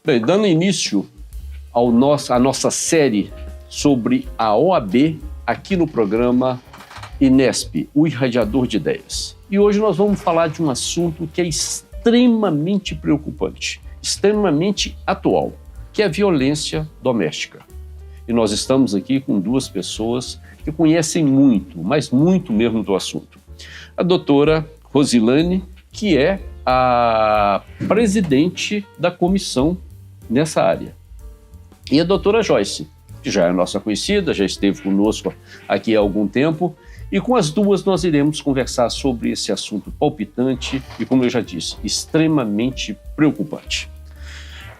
Bem, dando início à nossa série sobre a OAB aqui no programa Inesp, o Irradiador de Ideias. E hoje nós vamos falar de um assunto que é extremamente preocupante, extremamente atual, que é a violência doméstica. E nós estamos aqui com duas pessoas que conhecem muito, mas muito mesmo do assunto. A doutora Rosilane, que é a presidente da comissão nessa área. E a doutora Joyce, que já é nossa conhecida, já esteve conosco aqui há algum tempo, e com as duas nós iremos conversar sobre esse assunto palpitante e, como eu já disse, extremamente preocupante.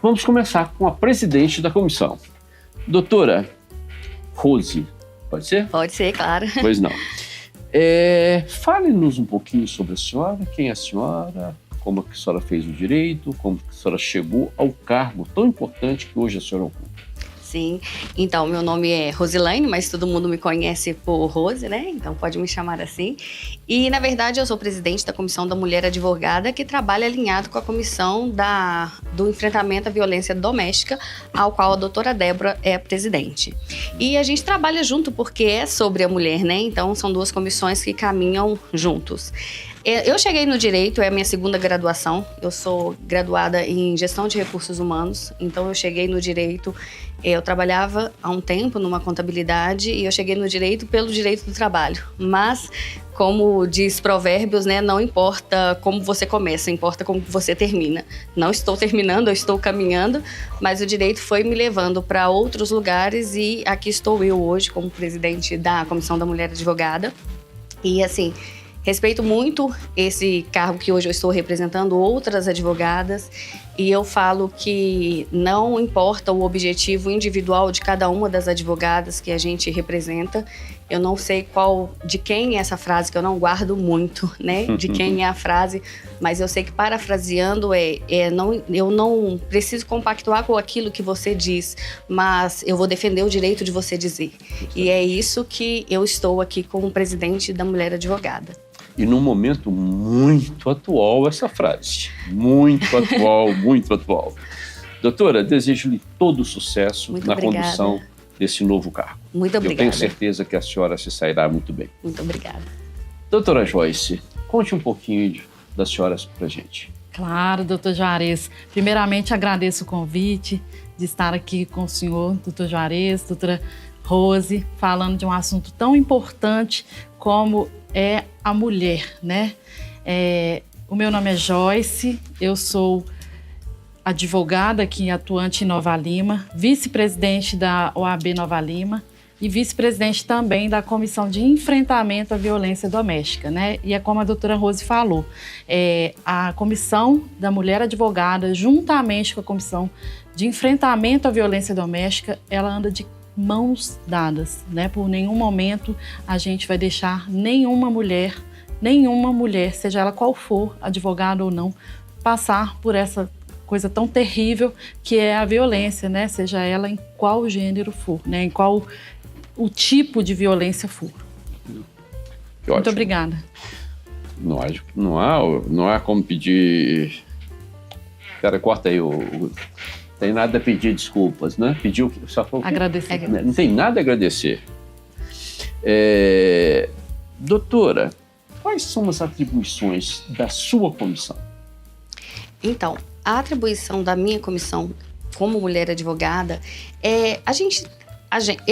Vamos começar com a presidente da comissão. Doutora Rose, pode ser? Pode ser, claro. Pois não. Fale-nos um pouquinho sobre a senhora, quem é a senhora, como a senhora fez o direito, como a senhora chegou ao cargo tão importante que hoje a senhora ocupa. Sim, então meu nome é Rosilane, mas todo mundo me conhece por Rose, né? Então pode me chamar assim. E na verdade eu sou presidente da Comissão da Mulher Advogada, que trabalha alinhado com a Comissão do Enfrentamento à Violência Doméstica, ao qual a doutora Débora é a presidente. E a gente trabalha junto porque é sobre a mulher, né? Então são duas comissões que caminham juntos. Eu cheguei no Direito, é a minha segunda graduação. Eu sou graduada em Gestão de Recursos Humanos, então eu cheguei no Direito. Eu trabalhava há um tempo numa contabilidade e eu cheguei no Direito pelo direito do trabalho. Mas, como diz Provérbios, né, não importa como você começa, importa como você termina. Não estou terminando, eu estou caminhando, mas o Direito foi me levando para outros lugares e aqui estou eu hoje como presidente da Comissão da Mulher Advogada. E assim, respeito muito esse cargo que hoje eu estou representando outras advogadas e eu falo que não importa o objetivo individual de cada uma das advogadas que a gente representa. Eu não sei de quem é essa frase, que eu não guardo muito, né? De quem é a frase, mas eu sei que parafraseando eu não preciso compactuar com aquilo que você diz, mas eu vou defender o direito de você dizer. E é isso que eu estou aqui como presidente da Mulher Advogada. E num momento muito atual essa frase. Muito atual, muito atual. Doutora, desejo-lhe todo o sucesso muito na obrigada. condução desse novo cargo. Muito obrigada. Eu tenho certeza que a senhora se sairá muito bem. Muito obrigada. Doutora Joyce, conte um pouquinho da senhora pra gente. Claro, doutor Juarez. Primeiramente, agradeço o convite de estar aqui com o senhor, doutor Juarez, doutora Rose, falando de um assunto tão importante como é a mulher, né? O meu nome é Joyce, eu sou advogada aqui atuante em Nova Lima, vice-presidente da OAB Nova Lima e vice-presidente também da Comissão de Enfrentamento à Violência Doméstica, né? E é como a doutora Rose falou, a Comissão da Mulher Advogada, juntamente com a Comissão de Enfrentamento à Violência Doméstica, ela anda de mãos dadas, né? Por nenhum momento a gente vai deixar nenhuma mulher, seja ela qual for, advogada ou não, passar por essa coisa tão terrível que é a violência, né? Seja ela em qual gênero for, né? Em qual o tipo de violência for. Muito obrigada. Não há como pedir... Cara, corta aí tem nada a pedir desculpas, né? Pediu que só falou. Agradecer. Não tem nada a agradecer. Doutora, quais são as atribuições da sua comissão? Então, a atribuição da minha comissão como mulher advogada é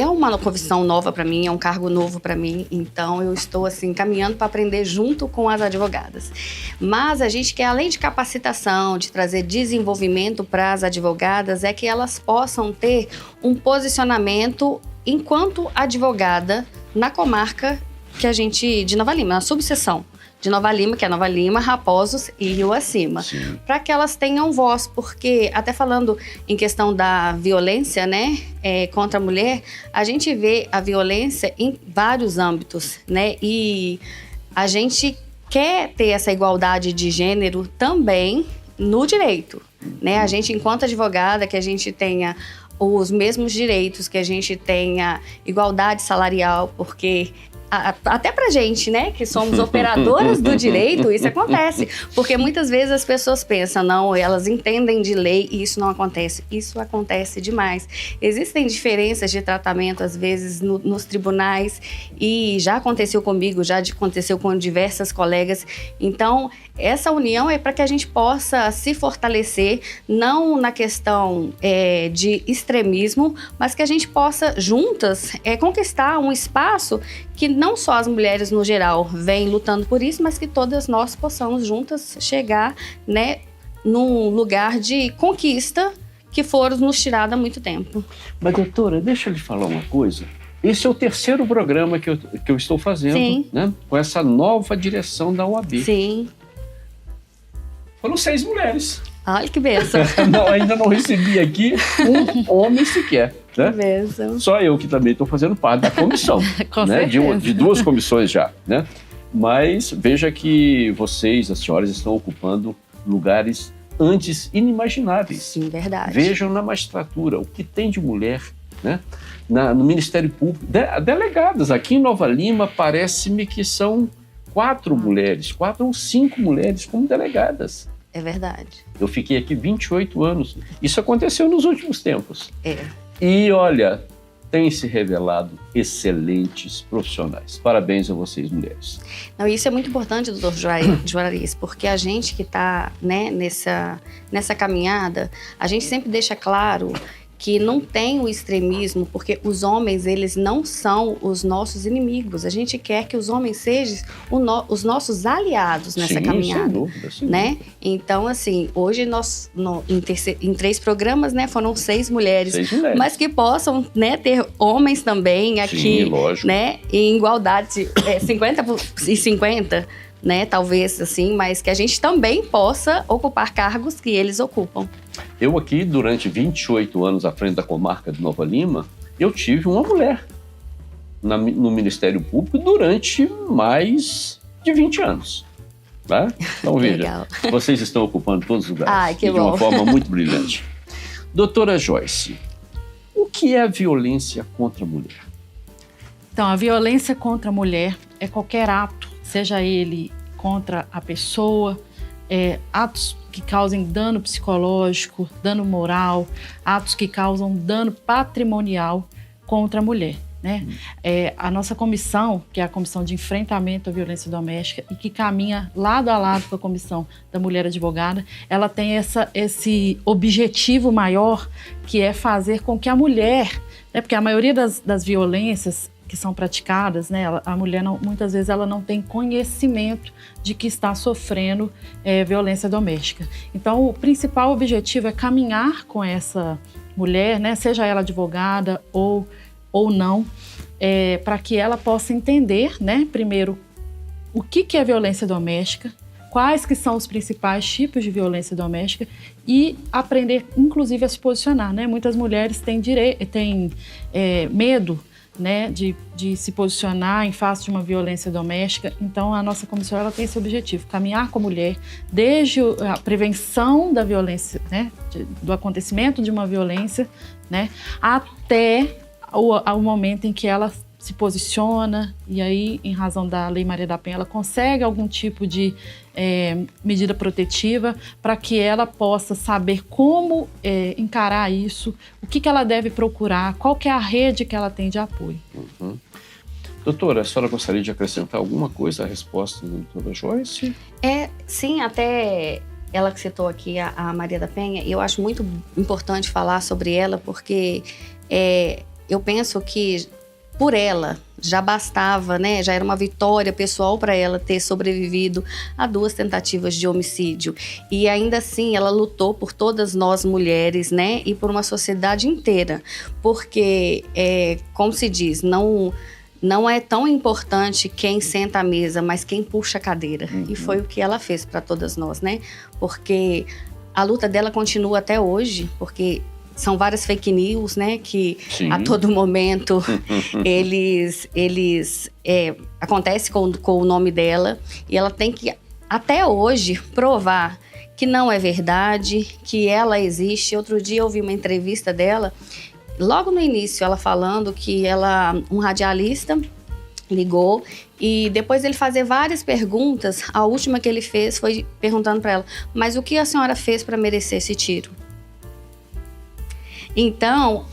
uma comissão nova para mim, é um cargo novo para mim, então eu estou assim caminhando para aprender junto com as advogadas. Mas a gente quer, além de capacitação, de trazer desenvolvimento para as advogadas, é que elas possam ter um posicionamento enquanto advogada na comarca de Nova Lima, na subseção de Nova Lima, que é Nova Lima, Raposos e Rio Acima, para que elas tenham voz, porque até falando em questão da violência, né, contra a mulher, a gente vê a violência em vários âmbitos, né, e a gente quer ter essa igualdade de gênero também no direito, né, a gente enquanto advogada, que a gente tenha os mesmos direitos, que a gente tenha igualdade salarial, porque até pra gente, né, que somos operadoras do direito, isso acontece. Porque muitas vezes as pessoas pensam, não, elas entendem de lei e isso não acontece. Isso acontece demais. Existem diferenças de tratamento, às vezes, nos tribunais, e já aconteceu comigo, já aconteceu com diversas colegas. Então, essa união é para que a gente possa se fortalecer, não na questão de extremismo, mas que a gente possa, juntas, conquistar um espaço que não só as mulheres, no geral, vêm lutando por isso, mas que todas nós possamos juntas chegar, né, num lugar de conquista que foram nos tirado há muito tempo. Mas, doutora, deixa eu lhe falar uma coisa. Esse é o terceiro programa que eu estou fazendo, né, com essa nova direção da OAB. Sim. Foram 6 mulheres. Olha que bênção. Ainda não recebi aqui um homem sequer. Né? Que bênção. Só eu que também estou fazendo parte da comissão. Com né? certeza. De 2 comissões já. Né? Mas veja que vocês, as senhoras, estão ocupando lugares antes inimagináveis. Sim, verdade. Vejam na magistratura o que tem de mulher, né? No Ministério Público. Delegadas. Aqui em Nova Lima, parece-me que são 4 mulheres, 4 ou 5 mulheres como delegadas. É verdade. Eu fiquei aqui 28 anos. Isso aconteceu nos últimos tempos. É. E, olha, tem se revelado excelentes profissionais. Parabéns a vocês, mulheres. Não, isso é muito importante, doutor Juarez, porque a gente que está, né, nessa caminhada, a gente sempre deixa claro que não tem o extremismo, porque os homens, eles não são os nossos inimigos. A gente quer que os homens sejam os nossos aliados nessa caminhada. Sem dúvida, né? Então, assim, hoje nós, em 3 programas, né, foram 6 mulheres. 6 mulheres. Mas que possam, né, ter homens também aqui. Sim, lógico. Né, em igualdade, 50 e 50, né, talvez assim, mas que a gente também possa ocupar cargos que eles ocupam. Eu aqui, durante 28 anos à frente da comarca de Nova Lima, eu tive uma mulher no Ministério Público durante mais de 20 anos. Tá? Então, veja, vocês estão ocupando todos os lugares de uma forma muito brilhante. Doutora Joyce, o que é a violência contra a mulher? Então, a violência contra a mulher é qualquer ato, seja ele contra a pessoa, atos que causem dano psicológico, dano moral, atos que causam dano patrimonial contra a mulher. Né? A nossa comissão, que é a Comissão de Enfrentamento à Violência Doméstica e que caminha lado a lado com a Comissão da Mulher Advogada, ela tem esse objetivo maior, que é fazer com que a mulher, né, porque a maioria das violências que são praticadas, né, a mulher muitas vezes ela não tem conhecimento de que está sofrendo violência doméstica. Então, o principal objetivo é caminhar com essa mulher, né, seja ela advogada ou não, para que ela possa entender, né, primeiro, o que é violência doméstica, quais que são os principais tipos de violência doméstica e aprender, inclusive, a se posicionar. Né? Muitas mulheres têm medo, né, de se posicionar em face de uma violência doméstica. Então, a nossa comissão ela tem esse objetivo, caminhar com a mulher desde a prevenção da violência, né, do acontecimento de uma violência, né, até o momento em que ela se posiciona e aí, em razão da Lei Maria da Penha, ela consegue algum tipo de medida protetiva para que ela possa saber como encarar isso, o que ela deve procurar, qual que é a rede que ela tem de apoio. Uhum. Doutora, a senhora gostaria de acrescentar alguma coisa à resposta da doutora Joyce? Sim, até ela que citou aqui, a Maria da Penha, eu acho muito importante falar sobre ela, porque eu penso que por ela já bastava, né? Já era uma vitória pessoal para ela ter sobrevivido a 2 tentativas de homicídio. E ainda assim ela lutou por todas nós mulheres, né? E por uma sociedade inteira. Porque, como se diz, não é tão importante quem senta à mesa, mas quem puxa a cadeira. Uhum. E foi o que ela fez para todas nós, né? Porque a luta dela continua até hoje, porque são várias fake news, né, que Sim. a todo momento eles acontece com o nome dela, e ela tem que, até hoje, provar que não é verdade, que ela existe. Outro dia eu vi uma entrevista dela, logo no início, ela falando que um radialista ligou e depois dele fazer várias perguntas, a última que ele fez foi perguntando para ela: mas o que a senhora fez para merecer esse tiro? Então,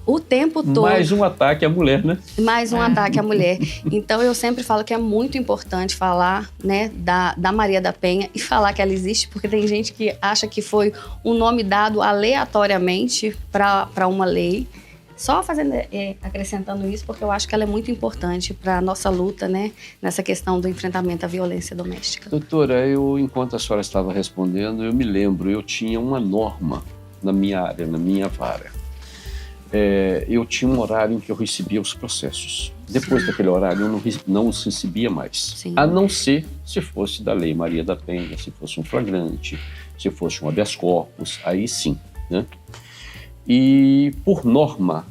o tempo todo... Mais um ataque à mulher, né? Mais um ataque à mulher. Então, eu sempre falo que é muito importante falar, né, da Maria da Penha e falar que ela existe, porque tem gente que acha que foi um nome dado aleatoriamente para uma lei. Só acrescentando isso, porque eu acho que ela é muito importante para a nossa luta, né, nessa questão do enfrentamento à violência doméstica. Doutora, enquanto a senhora estava respondendo, eu me lembro, eu tinha uma norma na minha área, na minha vara. Eu tinha um horário em que eu recebia os processos. Depois daquele horário, eu não os recebia mais. Sim. A não ser se fosse da Lei Maria da Penha, se fosse um flagrante, se fosse um habeas corpus, aí sim, né? E, por norma,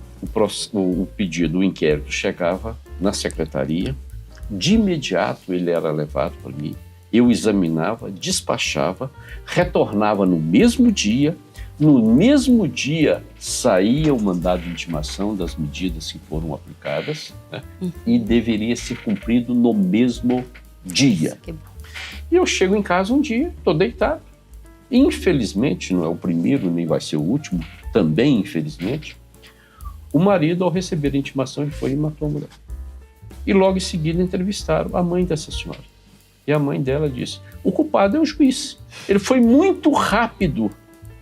o pedido, o inquérito chegava na secretaria, de imediato ele era levado para mim, eu examinava, despachava, retornava no mesmo dia saía o mandado de intimação das medidas que foram aplicadas, né? E deveria ser cumprido no mesmo dia. E eu chego em casa um dia, estou deitado, infelizmente, não é o primeiro nem vai ser o último, também infelizmente, o marido, ao receber a intimação, ele foi e matou a mulher. E logo em seguida entrevistaram a mãe dessa senhora. E a mãe dela disse: o culpado é o juiz. Ele foi muito rápido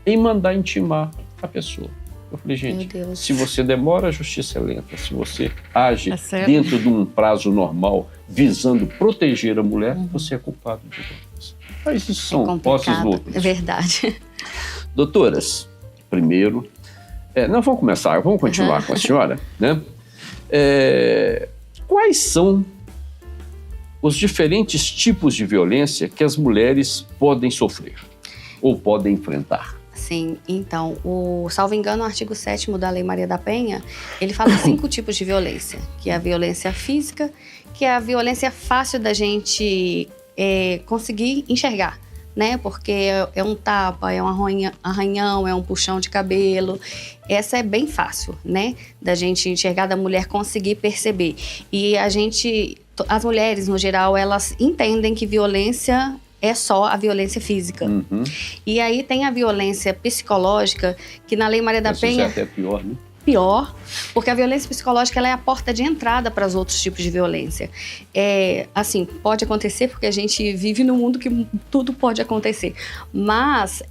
em mandar intimar a pessoa. Eu falei: gente, se você demora, a justiça é lenta. Se você age dentro de um prazo normal, visando proteger a mulher, você é culpado de coisa. Mas isso são posses loucos. É verdade. Doutoras, primeiro, vamos continuar com a senhora, né? Quais são os diferentes tipos de violência que as mulheres podem sofrer ou podem enfrentar? Sim, então, salvo engano, o artigo 7º da Lei Maria da Penha, ele fala 5 tipos de violência, que é a violência física, que é a violência fácil da gente conseguir enxergar, né? Porque é um tapa, é um arranhão, é um puxão de cabelo. Essa é bem fácil, né? Da gente enxergar, da mulher conseguir perceber. E as mulheres, no geral, elas entendem que violência é só a violência física. Uhum. E aí tem a violência psicológica, que na Lei Maria da Penha... Isso é até pior, né? Pior, porque a violência psicológica ela é a porta de entrada para os outros tipos de violência. Assim, pode acontecer porque a gente vive num mundo que tudo pode acontecer. Mas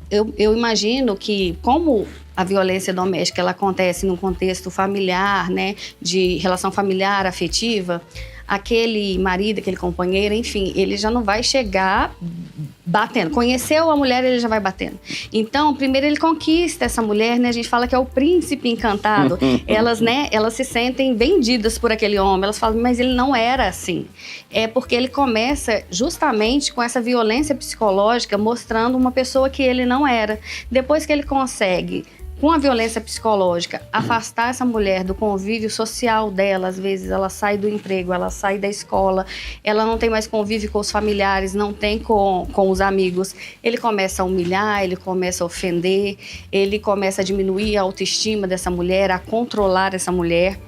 eu imagino que, como a violência doméstica ela acontece num contexto familiar, né, de relação familiar, afetiva, aquele marido, aquele companheiro, enfim, ele já não vai chegar batendo. Conheceu a mulher, ele já vai batendo. Então, primeiro ele conquista essa mulher, né? A gente fala que é o príncipe encantado. Elas se sentem vendidas por aquele homem. Elas falam, mas ele não era assim. É porque ele começa justamente com essa violência psicológica, mostrando uma pessoa que ele não era. Depois que ele consegue, com a violência psicológica, afastar essa mulher do convívio social dela, às vezes ela sai do emprego, ela sai da escola, ela não tem mais convívio com os familiares, não tem com os amigos, ele começa a humilhar, ele começa a ofender, ele começa a diminuir a autoestima dessa mulher, a controlar essa mulher.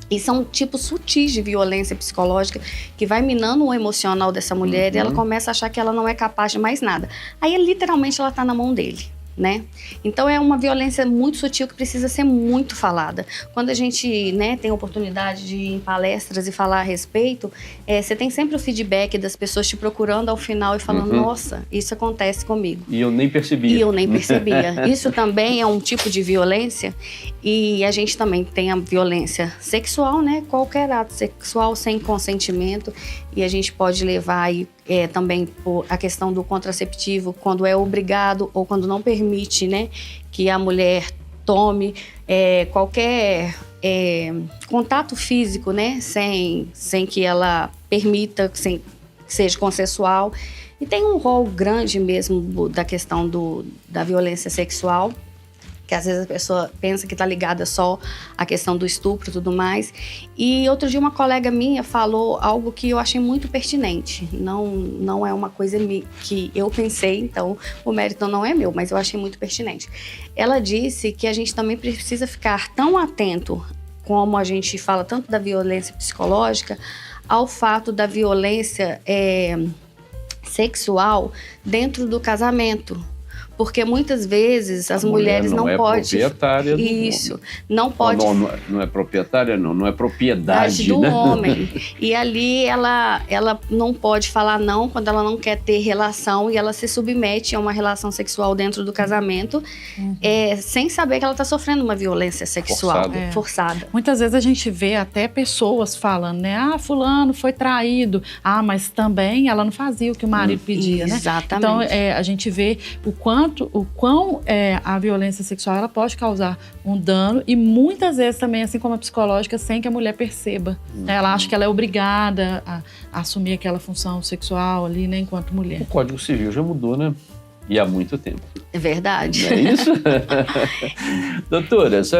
E são tipos sutis de violência psicológica que vai minando o emocional dessa mulher, e ela começa a achar que ela não é capaz de mais nada. Aí, literalmente, ela está na mão dele, né? Então é uma violência muito sutil que precisa ser muito falada. Quando a gente, né, tem a oportunidade de ir em palestras e falar a respeito, você tem sempre o feedback das pessoas te procurando ao final e falando, nossa, isso acontece comigo. E eu nem percebia. Isso também é um tipo de violência. E a gente também tem a violência sexual, né? Qualquer ato sexual sem consentimento. E a gente pode levar aí também por a questão do contraceptivo, quando é obrigado ou quando não permite, né, que a mulher tome qualquer contato físico, né, sem que ela permita, sem que seja consensual. E tem um rol grande mesmo da questão da violência sexual, que às vezes a pessoa pensa que está ligada só à questão do estupro e tudo mais. E outro dia uma colega minha falou algo que eu achei muito pertinente. Não é uma coisa que eu pensei, então o mérito não é meu, mas eu achei muito pertinente. Ela disse que a gente também precisa ficar tão atento como a gente fala tanto da violência psicológica, ao fato da violência sexual dentro do casamento. Porque muitas vezes as mulheres não podem... proprietária do Isso, homem. não pode... Não é proprietária, não é propriedade do né? homem. E ali ela não pode falar não quando ela não quer ter relação e ela se submete a uma relação sexual dentro do casamento, sem saber que ela está sofrendo uma violência sexual forçada. Muitas vezes a gente vê até pessoas falando, né? Ah, fulano foi traído. Ah, mas também ela não fazia o que o marido pedia, né? Exatamente. Então, a gente vê o quão a violência sexual ela pode causar um dano e muitas vezes também, assim como a psicológica, sem que a mulher perceba. Ela acha que ela é obrigada a assumir aquela função sexual ali, né, enquanto mulher. O Código Civil já mudou, né? E há muito tempo. É verdade. Não é isso? Doutoras,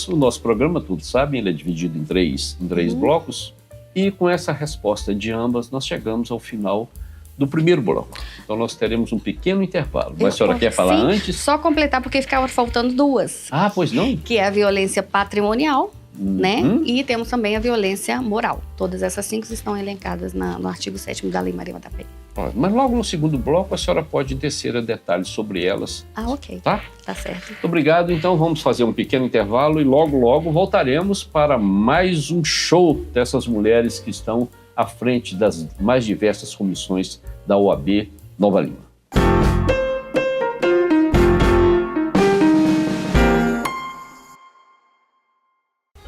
o nosso programa, todos sabem, ele é dividido em três blocos. E com essa resposta de ambas, nós chegamos ao final do primeiro bloco. Então nós teremos um pequeno intervalo. Mas a senhora quer falar antes? Só completar, porque ficava faltando duas. Ah, pois não? Que é a violência patrimonial, né? E temos também a violência moral. Todas essas 5 estão elencadas no artigo 7º da Lei Maria da Penha. Mas logo no segundo bloco a senhora pode descer a detalhes sobre elas. Ah, ok. Tá? Tá certo. Muito obrigado. Então vamos fazer um pequeno intervalo e logo voltaremos para mais um show dessas mulheres que estão à frente das mais diversas comissões da OAB Nova Lima.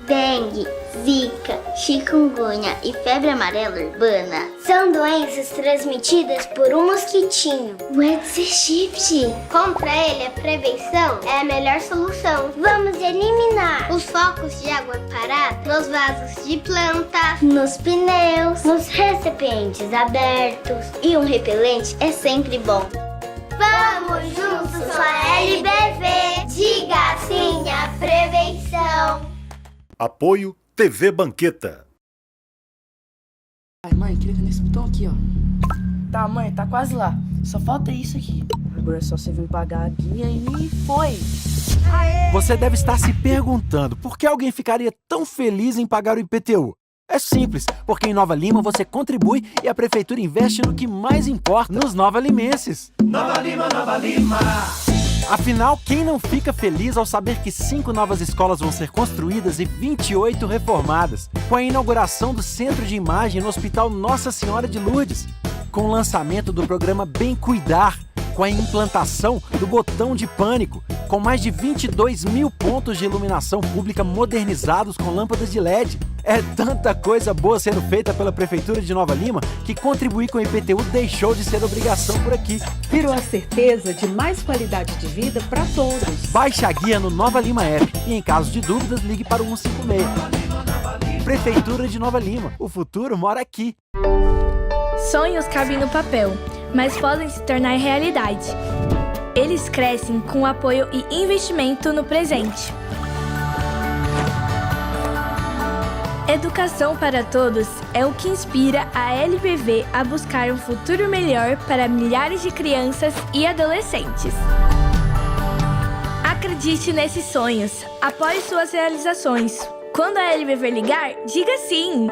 Dengue, zika, chikungunya e febre amarela urbana são doenças transmitidas por um mosquitinho, o Aedes aegypti. Contra ele, a prevenção é a melhor solução. Vamos eliminar os focos de água parada nos vasos de planta, nos pneus, nos recipientes abertos. E um repelente é sempre bom. Vamos juntos com a LBV. Diga sim à prevenção. Apoio TV Banqueta. Ai, mãe, clica nesse botão aqui, ó. Tá, mãe, tá quase lá. Só falta isso aqui. Agora é só você vir pagar aqui e aí foi. Aê! Você deve estar se perguntando por que alguém ficaria tão feliz em pagar o IPTU. É simples, porque em Nova Lima você contribui e a prefeitura investe no que mais importa, nos nova-limenses. Nova Lima, Nova Lima. Afinal, quem não fica feliz ao saber que 5 novas escolas vão ser construídas e 28 reformadas, com a inauguração do Centro de Imagem no Hospital Nossa Senhora de Lourdes, com o lançamento do programa Bem Cuidar, com a implantação do botão de pânico, com mais de 22 mil pontos de iluminação pública modernizados com lâmpadas de LED. É tanta coisa boa sendo feita pela Prefeitura de Nova Lima que contribuir com o IPTU deixou de ser obrigação por aqui. Virou a certeza de mais qualidade de vida para todos. Baixe a guia no Nova Lima App e, em caso de dúvidas, ligue para o 156. Prefeitura de Nova Lima. O futuro mora aqui. Sonhos cabem no papel, mas podem se tornar realidade. Eles crescem com apoio e investimento no presente. Educação para todos é o que inspira a LBV a buscar um futuro melhor para milhares de crianças e adolescentes. Acredite nesses sonhos, apoie suas realizações. Quando a LBV ligar, diga sim!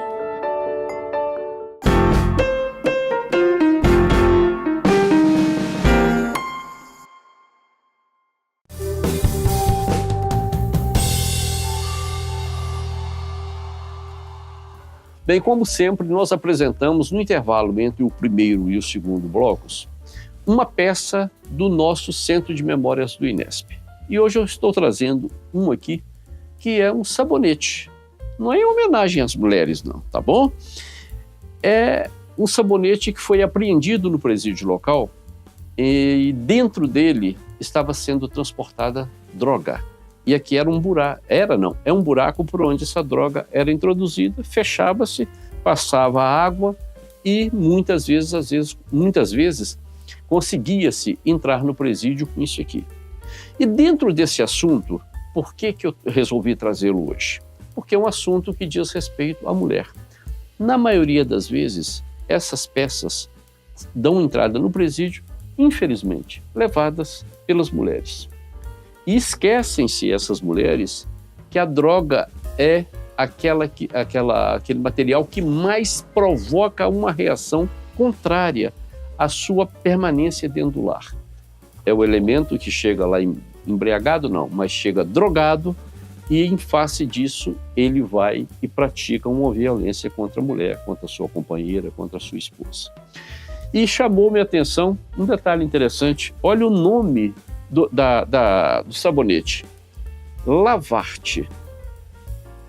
Bem, como sempre, nós apresentamos no intervalo entre o primeiro e o segundo blocos uma peça do nosso Centro de Memórias do INESP. E hoje eu estou trazendo um aqui que é um sabonete. Não é em homenagem às mulheres, não, tá bom? É um sabonete que foi apreendido no presídio local e dentro dele estava sendo transportada droga. E aqui era um buraco, é um buraco por onde essa droga era introduzida, fechava-se, passava água e muitas vezes conseguia-se entrar no presídio com isso aqui. E dentro desse assunto, por que eu resolvi trazê-lo hoje? Porque é um assunto que diz respeito à mulher. Na maioria das vezes, essas peças dão entrada no presídio, infelizmente, levadas pelas mulheres. E esquecem-se essas mulheres que a droga é aquele material que mais provoca uma reação contrária à sua permanência dentro do lar. É o elemento que chega lá embriagado, não, mas chega drogado, e em face disso ele vai e pratica uma violência contra a mulher, contra a sua companheira, contra a sua esposa. E chamou minha atenção um detalhe interessante. Olha o nome do sabonete, Lavarte.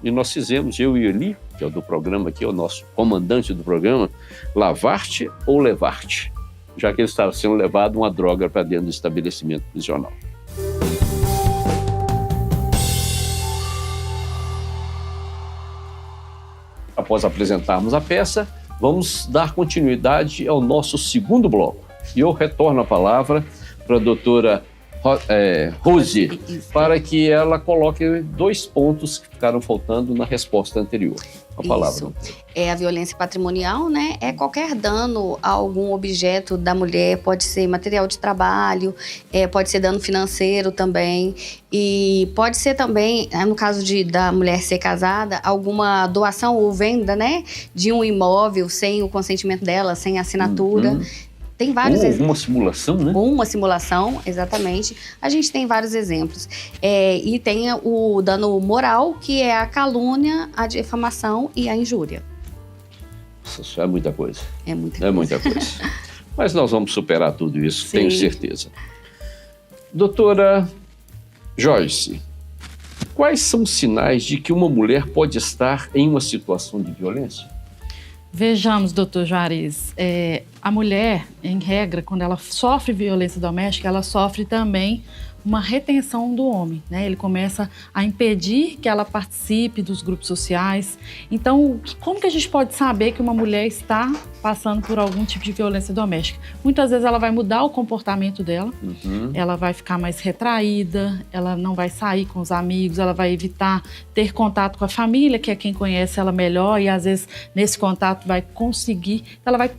E nós fizemos, eu e Eli, que é o do programa aqui, é o nosso comandante do programa, Lavarte ou Levarte, já que ele estava sendo levado uma droga para dentro do estabelecimento prisional. Após apresentarmos a peça, vamos dar continuidade ao nosso segundo bloco. E eu retorno a palavra para a doutora Rose, para que ela coloque 2 pontos que ficaram faltando na resposta anterior. A palavra. Isso. É a violência patrimonial, né? É qualquer dano a algum objeto da mulher, pode ser material de trabalho, pode ser dano financeiro também, e pode ser também, no caso da mulher ser casada, alguma doação ou venda, né? De um imóvel sem o consentimento dela, sem assinatura. Tem vários exemplos. Uma simulação, né? Uma simulação, exatamente. A gente tem vários exemplos. E tem o dano moral, que é a calúnia, a difamação e a injúria. Isso é muita coisa. É muita coisa. Mas nós vamos superar tudo isso, Sim. Tenho certeza. Doutora Joyce, quais são os sinais de que uma mulher pode estar em uma situação de violência? Vejamos, doutor Juarez, a mulher, em regra, quando ela sofre violência doméstica, ela sofre também uma retenção do homem, né? Ele começa a impedir que ela participe dos grupos sociais. Então, como que a gente pode saber que uma mulher está passando por algum tipo de violência doméstica? Muitas vezes ela vai mudar o comportamento dela, ela vai ficar mais retraída, ela não vai sair com os amigos, ela vai evitar ter contato com a família, que é quem conhece ela melhor, e às vezes nesse contato vai conseguir,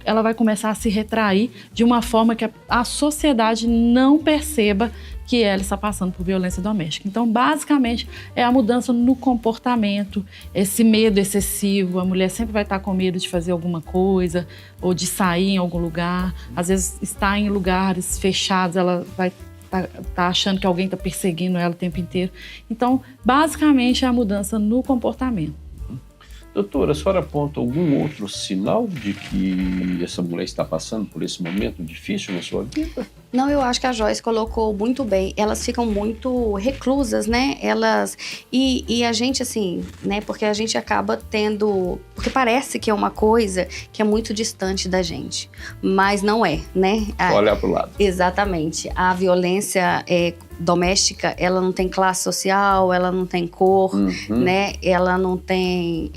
ela vai começar a se retrair de uma forma que a sociedade não perceba que ela está passando por violência doméstica. Então, basicamente, é a mudança no comportamento, esse medo excessivo, a mulher sempre vai estar com medo de fazer alguma coisa, ou de sair em algum lugar, às vezes está em lugares fechados, ela vai tá achando que alguém está perseguindo ela o tempo inteiro. Então, basicamente, é a mudança no comportamento. Doutora, a senhora aponta algum outro sinal de que essa mulher está passando por esse momento difícil na sua vida? Não, eu acho que a Joyce colocou muito bem. Elas ficam muito reclusas, né? E a gente, assim, né? Porque a gente acaba tendo... Porque parece que é uma coisa que é muito distante da gente. Mas não é, né? Olhar para o lado. Exatamente. A violência doméstica, ela não tem classe social, ela não tem cor, né? Ela não tem...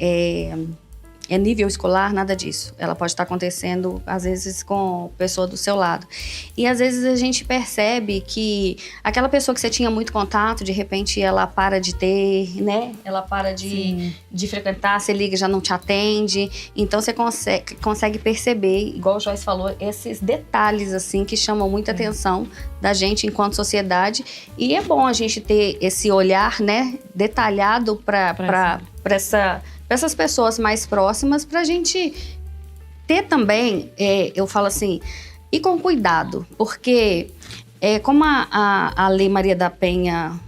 nível escolar, nada disso. Ela pode estar acontecendo, às vezes, com a pessoa do seu lado. E, às vezes, a gente percebe que aquela pessoa que você tinha muito contato, de repente, ela para de ter, né? Ela para de frequentar, você liga, já não te atende. Então, você consegue perceber, igual o Joyce falou, esses detalhes, assim, que chamam muita atenção da gente enquanto sociedade. E é bom a gente ter esse olhar, né? Detalhado para essas pessoas mais próximas, para a gente ter também, eu falo assim, e com cuidado, porque como a Lei Maria da Penha,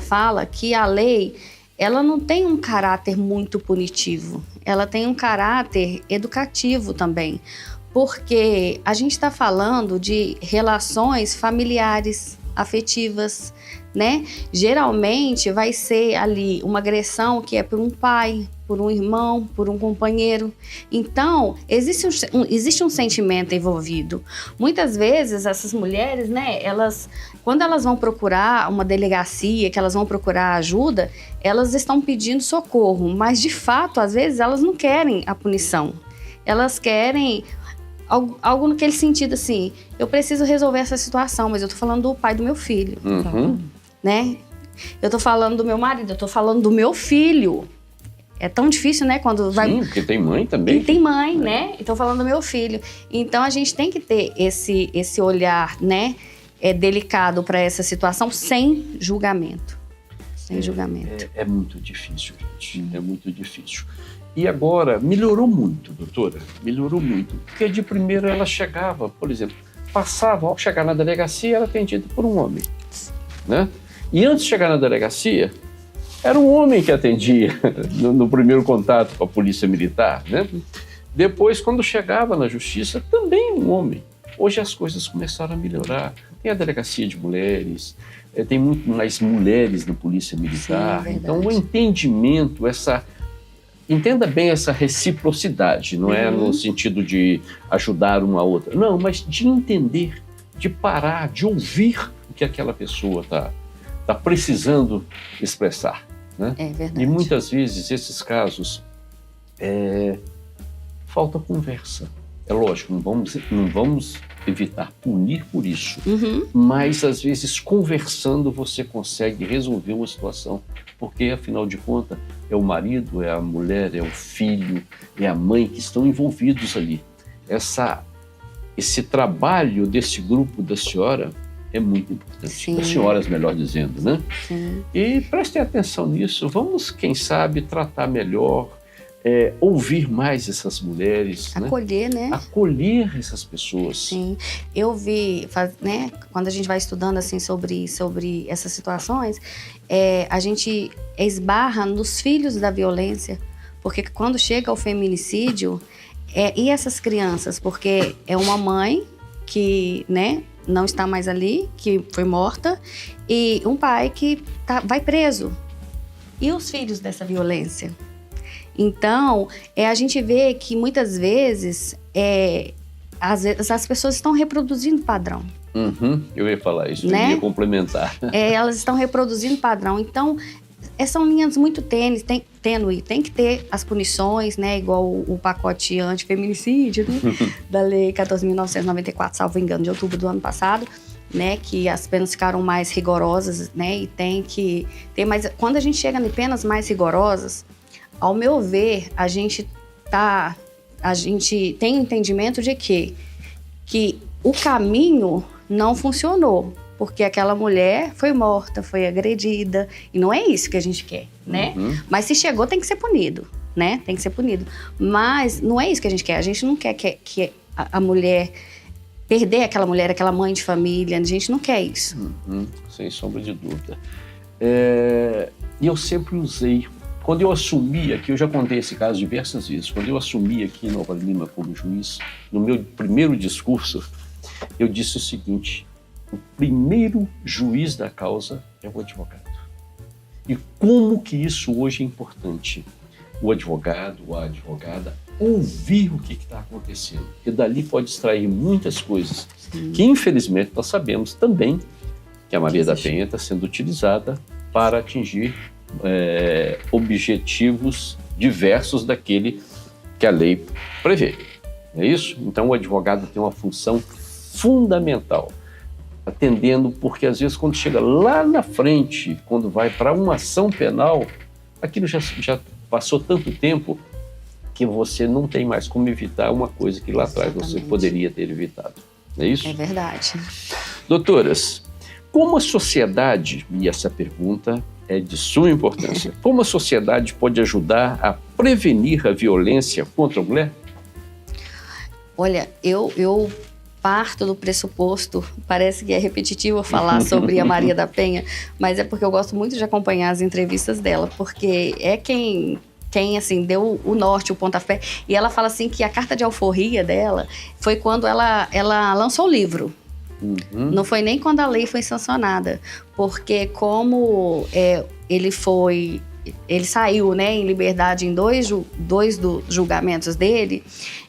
fala que a lei, ela não tem um caráter muito punitivo, ela tem um caráter educativo também, porque a gente está falando de relações familiares, afetivas, né? Geralmente vai ser ali uma agressão que é por um pai, por um irmão, por um companheiro. Então, existe um sentimento envolvido. Muitas vezes, essas mulheres, né, quando elas vão procurar uma delegacia, que elas vão procurar ajuda, elas estão pedindo socorro, mas de fato, às vezes, elas não querem a punição. Elas querem algo naquele sentido assim, eu preciso resolver essa situação, mas eu tô falando do pai do meu filho, né? Eu tô falando do meu marido, eu tô falando do meu filho. É tão difícil, né? Quando vai... Sim, porque tem mãe também. E tem mãe, né? E tô falando do meu filho. Então, a gente tem que ter esse olhar, né? Delicado para essa situação, sem julgamento. sem julgamento. É muito difícil, gente. É muito difícil. E agora, melhorou muito, doutora. Melhorou muito. Porque de primeiro ela chegava, por exemplo, passava, ao chegar na delegacia, era atendida por um homem, né? E antes de chegar na delegacia, era um homem que atendia no primeiro contato com a polícia militar, né? Depois, quando chegava na justiça, também um homem. Hoje as coisas começaram a melhorar. Tem a delegacia de mulheres, tem muito mais mulheres na polícia militar. Sim, então, o entendimento, entenda bem essa reciprocidade, não é no sentido de ajudar uma a outra. Não, mas de entender, de parar, de ouvir o que aquela pessoa está precisando expressar, né? É verdade. E muitas vezes esses casos falta conversa. É lógico, não vamos evitar punir por isso, mas às vezes conversando você consegue resolver uma situação, porque afinal de contas é o marido, é a mulher, é o filho, é a mãe que estão envolvidos ali. Esse trabalho desse grupo da senhora é muito importante. Sim. Das senhoras, melhor dizendo, né? Sim. E prestem atenção nisso, vamos, quem sabe, tratar melhor, ouvir mais essas mulheres, acolher, né? Acolher essas pessoas. Sim, eu vi, né, quando a gente vai estudando assim sobre essas situações, a gente esbarra nos filhos da violência, porque quando chega ao feminicídio, e essas crianças, porque é uma mãe que, né, não está mais ali, que foi morta, e um pai que vai preso. E os filhos dessa violência? Então, a gente vê que muitas vezes, às vezes as pessoas estão reproduzindo padrão. Eu ia falar isso, né? Eu ia complementar. Elas estão reproduzindo padrão. Então, são linhas muito tênues, tem que ter as punições, né? Igual o pacote antifeminicídio, né? Da Lei 14.994, salvo engano, de outubro do ano passado, né? Que as penas ficaram mais rigorosas, né? E tem que ter mais... Quando a gente chega em penas mais rigorosas, ao meu ver, a gente tem o entendimento de que o caminho não funcionou, porque aquela mulher foi morta, foi agredida, e não é isso que a gente quer, né? Mas se chegou, tem que ser punido, né? Tem que ser punido. Mas não é isso que a gente quer. A gente não quer que a mulher... perder aquela mulher, aquela mãe de família, a gente não quer isso. Sem sombra de dúvida. E eu sempre usei... Quando eu assumi aqui, eu já contei esse caso diversas vezes, quando eu assumi aqui em Nova Lima como juiz, no meu primeiro discurso, eu disse o seguinte: o primeiro juiz da causa é o advogado. E como que isso hoje é importante? O advogado, a advogada, ouvir o que está acontecendo. E dali pode extrair muitas coisas, que infelizmente nós sabemos também que a Maria da Penha está sendo utilizada para atingir objetivos diversos daquele que a lei prevê. É isso? Então o advogado tem uma função fundamental, atendendo, porque às vezes quando chega lá na frente, quando vai para uma ação penal, aquilo já passou tanto tempo que você não tem mais como evitar uma coisa que lá atrás você poderia ter evitado. É isso? É verdade. Doutoras, como a sociedade, e essa pergunta é de suma importância, como a sociedade pode ajudar a prevenir a violência contra a mulher? Olha, eu parto do pressuposto, parece que é repetitivo falar sobre a Maria da Penha, mas é porque eu gosto muito de acompanhar as entrevistas dela, porque é quem assim, deu o norte, o pontapé. E ela fala assim que a carta de alforria dela foi quando ela lançou o livro. Não foi nem quando a lei foi sancionada, porque como ele saiu, né, em liberdade em dois dos julgamentos dele,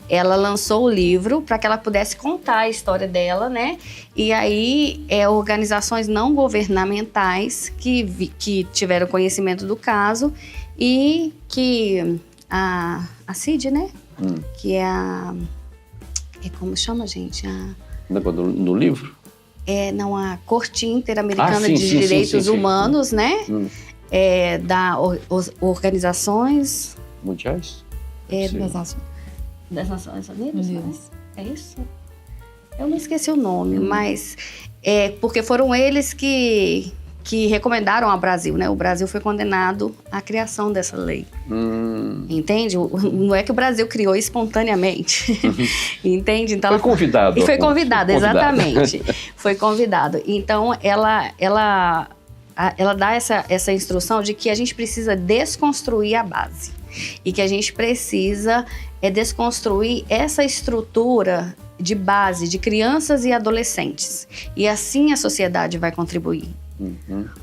ela lançou o livro para que ela pudesse contar a história dela, né? E aí, organizações não governamentais que tiveram conhecimento do caso e que a CID, né? Que é a... como chama, gente? No livro? Não, a Corte Interamericana de Direitos Humanos, né? Da organizações... Mundiais? Das Nações Unidas, mas é isso? Eu não esqueci o nome, mas porque foram eles que que recomendaram ao Brasil, né? O Brasil foi condenado à criação dessa lei. Entende? Não é que o Brasil criou espontaneamente. Entende? Então, foi convidado. E foi convidado, exatamente. Foi convidado. Então, ela dá essa instrução de que a gente precisa desconstruir a base. E que a gente precisa desconstruir essa estrutura de base de crianças e adolescentes. E assim a sociedade vai contribuir.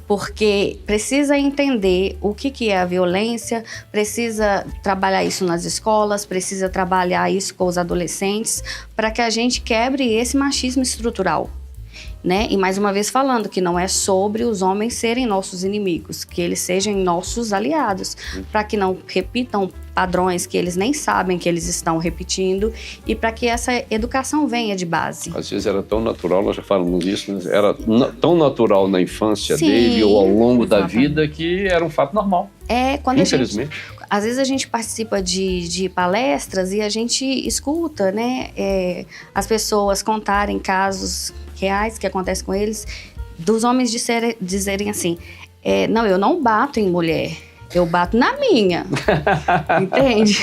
Porque precisa entender o que é a violência, precisa trabalhar isso nas escolas, precisa trabalhar isso com os adolescentes, para que a gente quebre esse machismo estrutural. Né? E mais uma vez falando que não é sobre os homens serem nossos inimigos, que eles sejam nossos aliados, para que não repitam padrões que eles nem sabem que eles estão repetindo e para que essa educação venha de base. Às vezes era tão natural, nós já falamos isso, né? Era tão natural na infância Sim, dele ou ao longo da vida que era um fato normal. Quando infelizmente. Às vezes a gente participa de palestras e a gente escuta, né, as pessoas contarem casos reais que acontecem com eles, dos homens dizerem assim, não, eu não bato em mulher, eu bato na minha. Entende?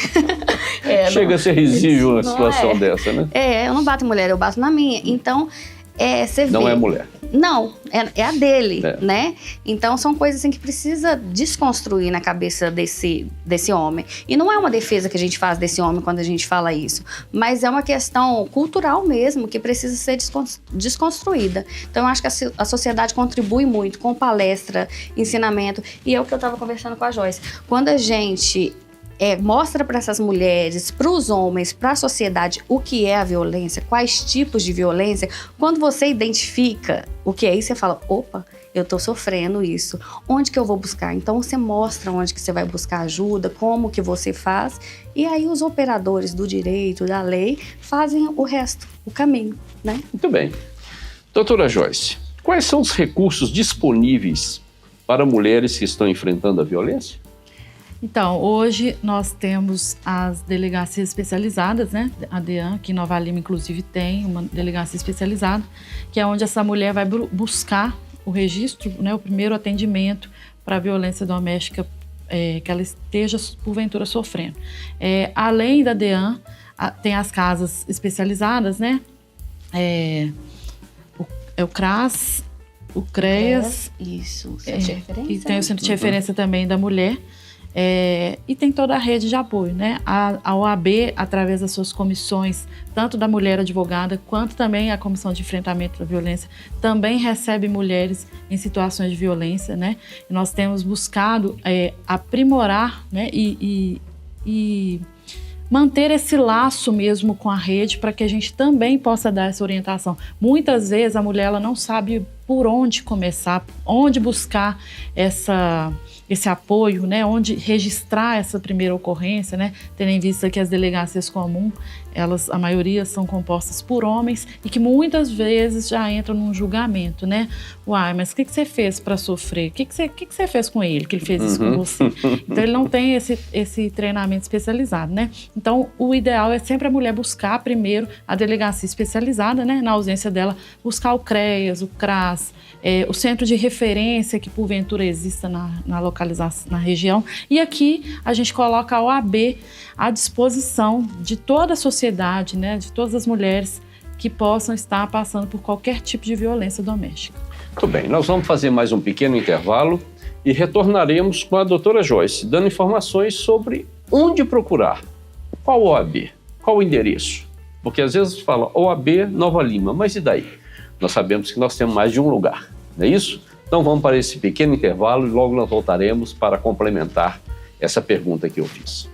Chega a ser risível uma situação dessa, né? Eu não bato em mulher, eu bato na minha. Então, você vê... Não é mulher. Não, é a dele, né? Então, são coisas assim que precisa desconstruir na cabeça desse homem. E não é uma defesa que a gente faz desse homem quando a gente fala isso, mas é uma questão cultural mesmo, que precisa ser desconstruída. Então, eu acho que a sociedade contribui muito com palestra, ensinamento, e é o que eu estava conversando com a Joyce. Quando a gente... mostra para essas mulheres, para os homens, para a sociedade o que é a violência, quais tipos de violência. Quando você identifica o que é isso, você fala, opa, eu estou sofrendo isso. Onde que eu vou buscar? Então você mostra onde que você vai buscar ajuda, como que você faz. E aí os operadores do direito, da lei, fazem o resto, o caminho, né? Muito bem. Doutora Joyce, quais são os recursos disponíveis para mulheres que estão enfrentando a violência? Então, hoje nós temos as delegacias especializadas, né? A DEAN, aqui em Nova Lima, inclusive, tem uma delegacia especializada, que é onde essa mulher vai buscar o registro, né? O primeiro atendimento para a violência doméstica que ela esteja, porventura, sofrendo. Além da DEAN, tem as casas especializadas, né? O CRAS, o CREAS. Isso, o centro de referência. E tem o centro de referência também da mulher. E tem toda a rede de apoio, né? A OAB, através das suas comissões, tanto da mulher advogada, quanto também a Comissão de Enfrentamento da Violência, também recebe mulheres em situações de violência, né? E nós temos buscado aprimorar, né? E manter esse laço mesmo com a rede para que a gente também possa dar essa orientação. Muitas vezes a mulher ela não sabe por onde começar, onde buscar esse apoio, né, onde registrar essa primeira ocorrência, né, tendo em vista que as delegacias comuns, a maioria são compostas por homens e que muitas vezes já entram num julgamento, né? Uai, mas o que você fez para sofrer? O que você fez com ele, que ele fez isso com você? Então, ele não tem esse treinamento especializado, né? Então, o ideal é sempre a mulher buscar primeiro a delegacia especializada, né? Na ausência dela, buscar o CREAS, o CRAS, o centro de referência que porventura exista na localização, na região. E aqui a gente coloca a OAB à disposição de toda a sociedade, né, de todas as mulheres que possam estar passando por qualquer tipo de violência doméstica. Muito bem, nós vamos fazer mais um pequeno intervalo e retornaremos com a doutora Joyce, dando informações sobre onde procurar, qual OAB, qual o endereço. Porque às vezes fala OAB Nova Lima, mas e daí? Nós sabemos que nós temos mais de um lugar, não é isso? Então vamos para esse pequeno intervalo e logo nós voltaremos para complementar essa pergunta que eu fiz.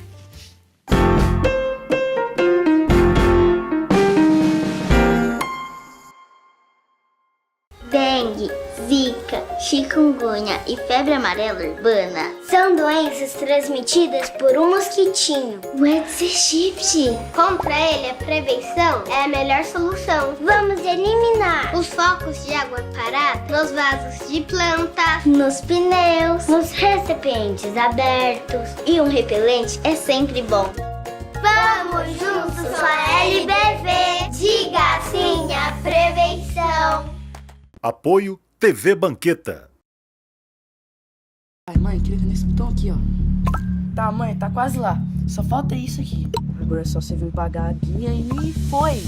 Dengue, zika, chikungunya e febre amarela urbana são doenças transmitidas por um mosquitinho, o Aedes aegypti. Contra ele, a prevenção é a melhor solução. Vamos eliminar os focos de água parada nos vasos de plantas, nos pneus, nos recipientes abertos. E um repelente é sempre bom. Vamos juntos com a LBV. Diga sim à prevenção. Apoio TV Banqueta. Ai, mãe, clica nesse botão aqui, ó. Tá, mãe, tá quase lá. Só falta isso aqui. Agora é só você vir pagar a guia e foi.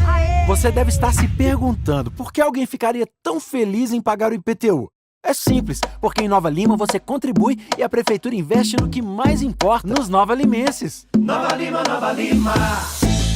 Aê! Você deve estar se perguntando por que alguém ficaria tão feliz em pagar o IPTU. É simples, porque em Nova Lima você contribui e a prefeitura investe no que mais importa, nos novalimenses. Nova Lima, Nova Lima.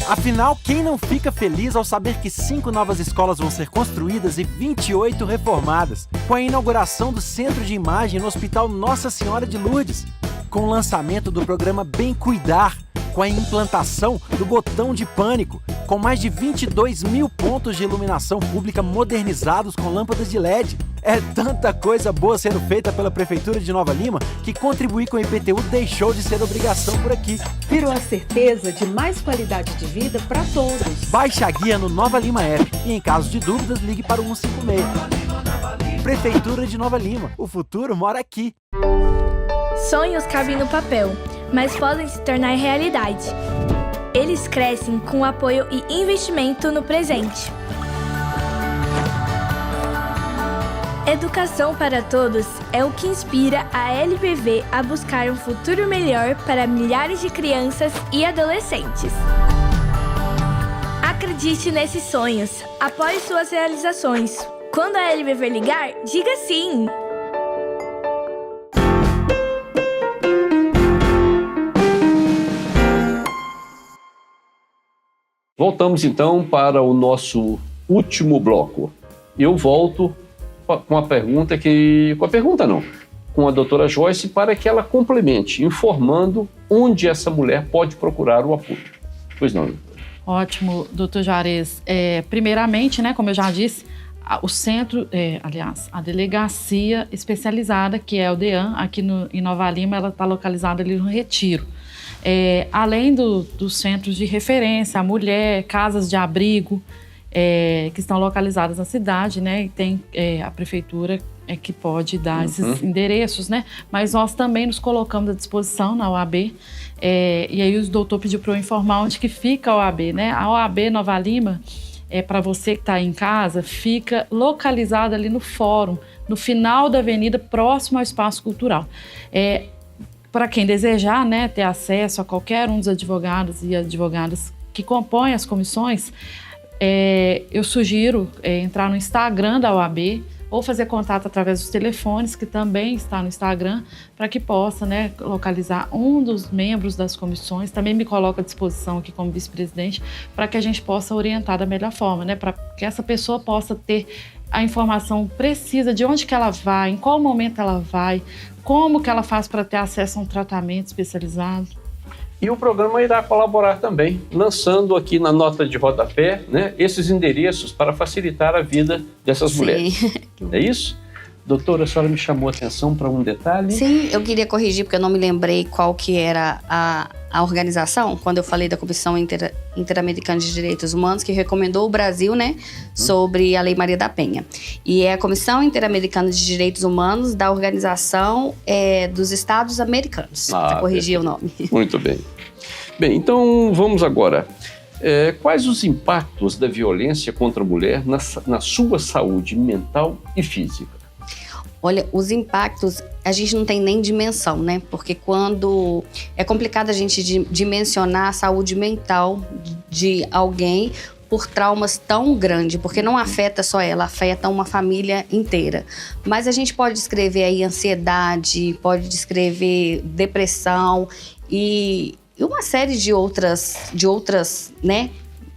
Afinal, quem não fica feliz ao saber que 5 novas escolas vão ser construídas e 28 reformadas, com a inauguração do Centro de Imagem no Hospital Nossa Senhora de Lourdes, com o lançamento do programa Bem Cuidar, com a implantação do botão de pânico, com mais de 22 mil pontos de iluminação pública modernizados com lâmpadas de LED. É tanta coisa boa sendo feita pela Prefeitura de Nova Lima que contribuir com o IPTU deixou de ser obrigação por aqui. Virou a certeza de mais qualidade de vida para todos. Baixe a guia no Nova Lima App e, em caso de dúvidas, ligue para o 156. Prefeitura de Nova Lima. O futuro mora aqui. Sonhos cabem no papel, mas podem se tornar realidade. Eles crescem com apoio e investimento no presente. Educação para todos é o que inspira a LBV a buscar um futuro melhor para milhares de crianças e adolescentes. Acredite nesses sonhos, apoie suas realizações. Quando a LBV ligar, diga sim! Voltamos então para o nosso último bloco. Eu volto com a pergunta com a doutora Joyce, para que ela complemente, informando onde essa mulher pode procurar o apoio. Pois não, doutora? Ótimo, doutor Juarez. Primeiramente, né, como eu já disse, o centro, a delegacia especializada, que é o DEAN, aqui em Nova Lima, ela está localizada ali no Retiro. Além dos centros de referência, a mulher, casas de abrigo, que estão localizadas na cidade, né? E tem a prefeitura que pode dar esses endereços, né? Mas nós também nos colocamos à disposição na OAB. E aí o doutor pediu para eu informar onde que fica a OAB, né? A OAB Nova Lima, para você que está em casa, fica localizada ali no fórum, no final da avenida, próximo ao Espaço Cultural. Para quem desejar, né, ter acesso a qualquer um dos advogados e advogadas que compõem as comissões, eu sugiro entrar no Instagram da OAB ou fazer contato através dos telefones, que também está no Instagram, para que possa, né, localizar um dos membros das comissões. Também me coloco à disposição aqui como vice-presidente, para que a gente possa orientar da melhor forma, né, para que essa pessoa possa ter a informação precisa de onde que ela vai, em qual momento ela vai, como que ela faz para ter acesso a um tratamento especializado. E o programa irá colaborar também, lançando aqui na nota de rodapé, né, esses endereços para facilitar a vida dessas mulheres. É isso? Doutora, a senhora me chamou a atenção para um detalhe? Sim, eu queria corrigir, porque eu não me lembrei qual que era a organização, quando eu falei da Comissão Interamericana de Direitos Humanos, que recomendou o Brasil, né, sobre a Lei Maria da Penha. E é a Comissão Interamericana de Direitos Humanos da Organização dos Estados Americanos, para corrigir o nome. Muito bem. Bem, então vamos agora. Quais os impactos da violência contra a mulher na sua saúde mental e física? Olha, os impactos, a gente não tem nem dimensão, né? Porque quando é complicado a gente dimensionar a saúde mental de alguém por traumas tão grandes, porque não afeta só ela, afeta uma família inteira. Mas a gente pode descrever aí ansiedade, pode descrever depressão e uma série de outras, né,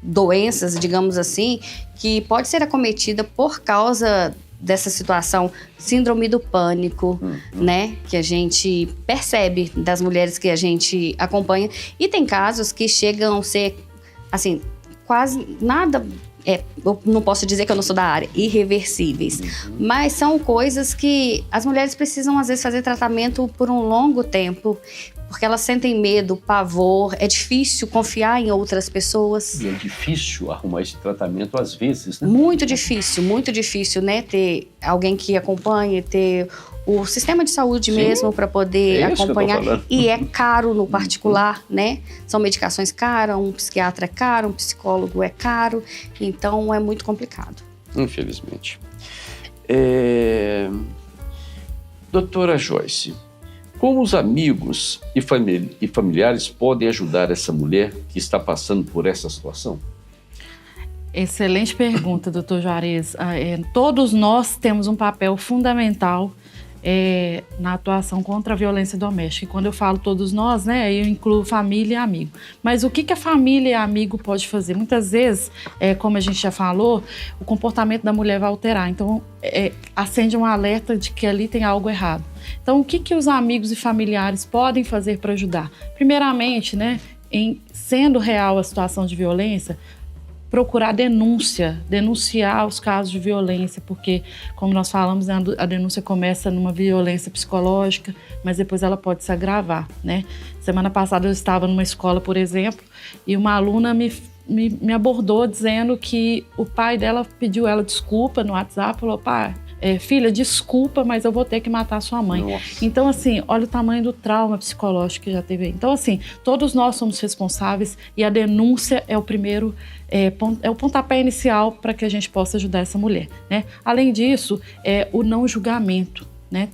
doenças, digamos assim, que pode ser acometida por causa dessa situação, síndrome do pânico, né, que a gente percebe das mulheres que a gente acompanha. E tem casos que chegam a ser, assim, quase nada, eu não posso dizer que eu não sou da área, irreversíveis. Mas são coisas que as mulheres precisam, às vezes, fazer tratamento por um longo tempo, porque elas sentem medo, pavor, é difícil confiar em outras pessoas. E é difícil arrumar esse tratamento às vezes, né? Muito difícil, né? Ter alguém que acompanhe, ter o sistema de saúde mesmo para poder acompanhar. E é caro no particular, né? São medicações caras, um psiquiatra é caro, um psicólogo é caro, então é muito complicado. Infelizmente. Doutora Joyce, como os amigos e familiares podem ajudar essa mulher que está passando por essa situação? Excelente pergunta, doutor Juarez. Todos nós temos um papel fundamental na atuação contra a violência doméstica. E quando eu falo todos nós, né, eu incluo família e amigo. Mas o que a família e amigo pode fazer? Muitas vezes, como a gente já falou, o comportamento da mulher vai alterar. Então, acende um alerta de que ali tem algo errado. Então, o que os amigos e familiares podem fazer para ajudar? Primeiramente, né, sendo real a situação de violência, procurar denunciar os casos de violência, porque, como nós falamos, a denúncia começa numa violência psicológica, mas depois ela pode se agravar, né? Semana passada eu estava numa escola, por exemplo, e uma aluna me abordou dizendo que o pai dela pediu ela desculpa no WhatsApp, falou: pai, filha, desculpa, mas eu vou ter que matar sua mãe. Nossa. Então, assim, olha o tamanho do trauma psicológico que já teve aí. Então, assim, todos nós somos responsáveis e a denúncia é o primeiro, é o pontapé inicial para que a gente possa ajudar essa mulher, né? Além disso, o não julgamento, né?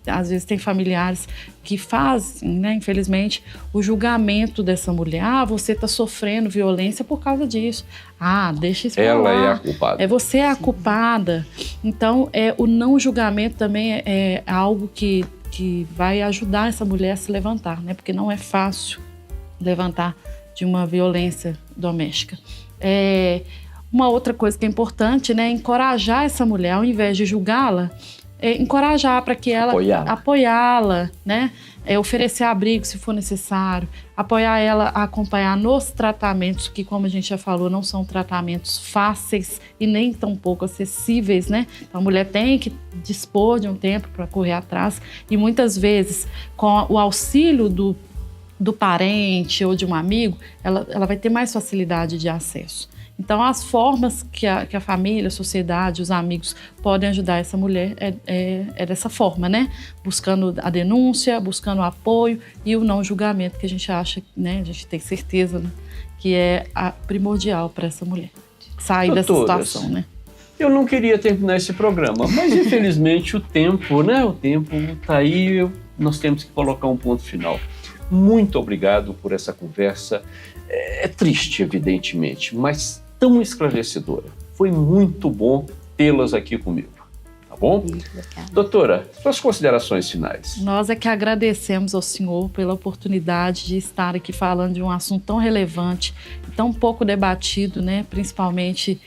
Às vezes tem familiares que fazem, né, infelizmente, o julgamento dessa mulher. Ah, você está sofrendo violência por causa disso. Ah, deixa isso pra lá. Ela é a culpada. Você é a culpada. Então, o não julgamento também é algo que vai ajudar essa mulher a se levantar, né? Porque não é fácil levantar de uma violência doméstica. Uma outra coisa que é importante, né, é encorajar essa mulher, ao invés de julgá-la, encorajar para que ela apoiá-la, né? Oferecer abrigo se for necessário, apoiar ela a acompanhar nos tratamentos, que, como a gente já falou, não são tratamentos fáceis e nem tão pouco acessíveis, né? Então a mulher tem que dispor de um tempo para correr atrás e muitas vezes com o auxílio do parente ou de um amigo, ela vai ter mais facilidade de acesso. Então, as formas que a família, a sociedade, os amigos podem ajudar essa mulher é dessa forma, né? Buscando a denúncia, buscando o apoio e o não julgamento, que a gente acha, né? A gente tem certeza, né, que é primordial para essa mulher sair dessa situação, né? Eu não queria terminar esse programa, mas infelizmente o tempo, né? O tempo está aí, nós temos que colocar um ponto final. Muito obrigado por essa conversa. É triste, evidentemente, mas tão esclarecedora. Foi muito bom tê-las aqui comigo, tá bom? Doutora, suas considerações finais. Nós é que agradecemos ao senhor pela oportunidade de estar aqui falando de um assunto tão relevante, tão pouco debatido, né? Principalmente,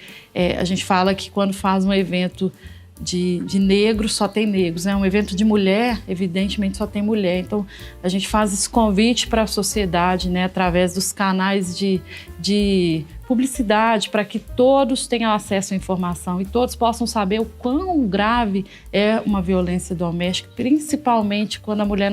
a gente fala que quando faz um evento de negros, só tem negros, né? Um evento de mulher, evidentemente, só tem mulher. Então, a gente faz esse convite para a sociedade, né? Através dos canais de publicidade, para que todos tenham acesso à informação e todos possam saber o quão grave é uma violência doméstica, principalmente quando a mulher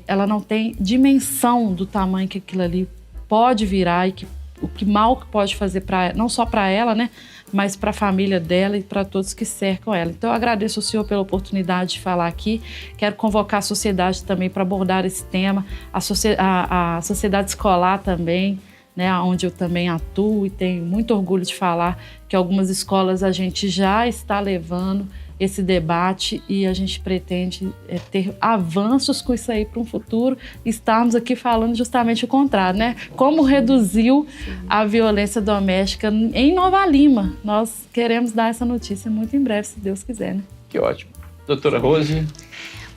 ela não tem dimensão do tamanho que aquilo ali pode virar e o que mal que pode fazer não só para ela, né, mas para a família dela e para todos que cercam ela. Então, eu agradeço ao senhor pela oportunidade de falar aqui. Quero convocar a sociedade também para abordar esse tema, a sociedade escolar também, né, onde eu também atuo e tenho muito orgulho de falar que algumas escolas a gente já está levando esse debate e a gente pretende ter avanços com isso aí para um futuro. Estamos aqui falando justamente o contrário, né? Como reduziu a violência doméstica em Nova Lima. Nós queremos dar essa notícia muito em breve, se Deus quiser, né? Que ótimo. Doutora Rose?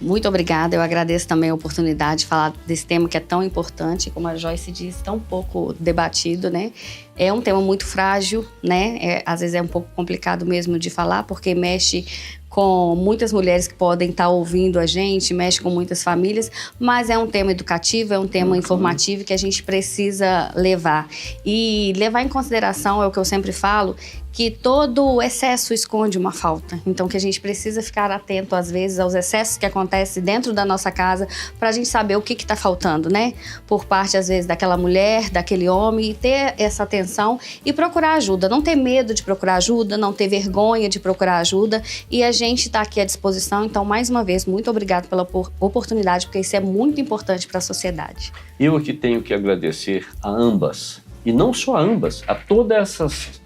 Muito obrigada, eu agradeço também a oportunidade de falar desse tema que é tão importante, como a Joyce disse, tão pouco debatido, né? É um tema muito frágil, né? Às vezes é um pouco complicado mesmo de falar, porque mexe com muitas mulheres que podem estar ouvindo a gente, mexe com muitas famílias, mas é um tema educativo, é um tema informativo que a gente precisa levar. E levar em consideração, é o que eu sempre falo, que todo excesso esconde uma falta. Então, que a gente precisa ficar atento, às vezes, aos excessos que acontecem dentro da nossa casa, para a gente saber o que está faltando, né? Por parte, às vezes, daquela mulher, daquele homem, e ter essa atenção e procurar ajuda. Não ter medo de procurar ajuda, não ter vergonha de procurar ajuda. E a gente está aqui à disposição. Então, mais uma vez, muito obrigado pela oportunidade, porque isso é muito importante para a sociedade. Eu aqui tenho que agradecer a ambas, e não só a ambas, a todas essas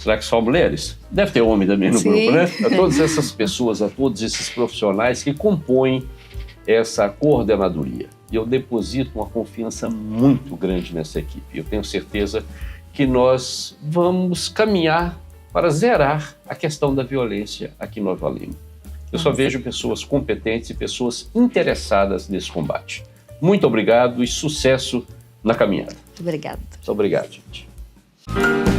Será que só mulheres? Deve ter homem também no grupo, né? A todas essas pessoas, a todos esses profissionais que compõem essa coordenadoria. E eu deposito uma confiança muito grande nessa equipe. Eu tenho certeza que nós vamos caminhar para zerar a questão da violência aqui em Nova Lima. Eu só vejo pessoas competentes e pessoas interessadas nesse combate. Muito obrigado e sucesso na caminhada. Muito obrigada. Muito obrigado, gente.